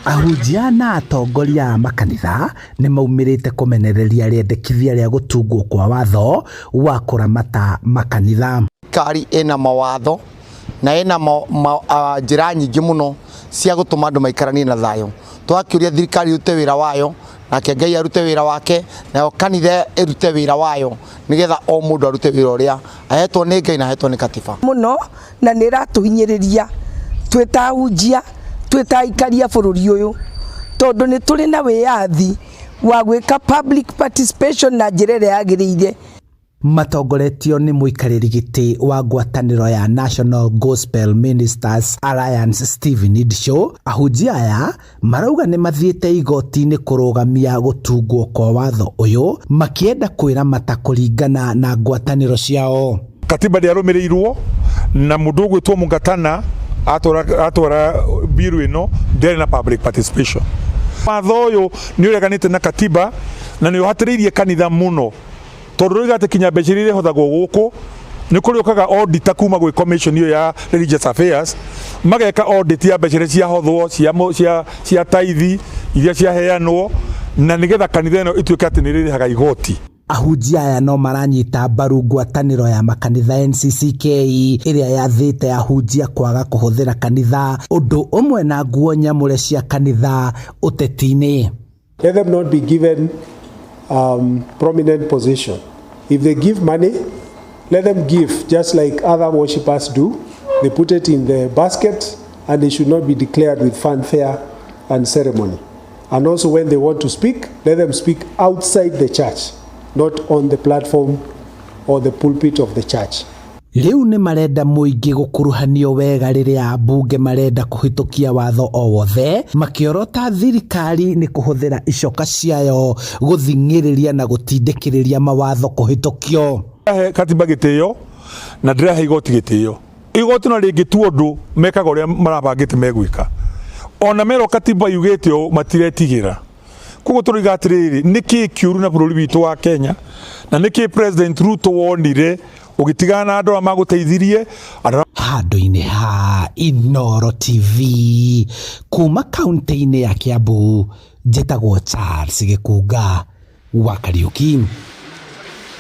Ahunjia na atongoria makanitha ni maumirite kumenereria riendekithia ria gutungwo kwa watho wa kuramata makanitha. Kari ena mawatho na ena njira nyingi muno cia gutuma andu maikaranie na thayo. Twakiuria thirikari irute wira wayo nake Ngai arute wira wake na kanitha irute wira wayo nigetha o mundu arute wira uria ahetwo ni Ngai na ahetwo ni katiba muno na niratuhinyiriria twita ahunjia twita ikaria bururi uyu tondu ni turi na wiathi wa gwika public participation na njira iria yagiriire. Matongoretio ni muikariri giti wa ngwataniro ya National Gospel Ministers Alliance Stephen Idisho. Ahunjia aya marauga ni mathiete igoti-ini kurugamia gutungwo kwa watho uyu makienda kwira matakuringana na ngwataniro ciao. Katiba ndiarumirirwo na mundu gwitwo Mungatana atwara biru ino ndere na public participation. Watho uyu ni ureganite na katiba na ni uhatiriirie kanitha muno tondu rigate kinya mbeca iria hothagwo guku ni kuri ukaga audit kuma gwi commission iyo ya religious affairs mageka audit ya mbeca cia hothwo cia tithe iria cia heanwo na nigetha kanitha ino ituike ati ni ririhaga igoti. Ahunjia aya no maranyita mbaru ngwataniro ya makanitha NCCK iria yathite ahunjia kwaga kuhuthira kanitha undu umwe na nguo nyamure cia kanitha uteti-ini. Let them not be given prominent position. If they give money, let them give just like other worshippers do. They put it in the basket and they should not be declared with fanfare and ceremony. And also when they want to speak, let them speak outside the church, not on the platform or the pulpit of the church. Riu ni marenda muingi gukuruhanio wega riria bunge marenda kuhitukia watho o wothe makiorota thirikari ni kuhuthira icoka ciayo guthingiriria na gutindikiriria mawatho kuhitukio. Katiba gitio na ndirahe igoti gitio. Igoti no ringitua undu mekaga uria marabangite megwika. Ona mero katiba yugitio matiretigira. Kugo turiga atiriri niki kiuru na bururi witu wa Kenya na niki President Ruto wonire ugitigana andu amaguteithirie handu-ini ha Inooro TV kuma kaunti-ini ya Kiambu. Njitagwo Charles Gikunga wa Kariuki.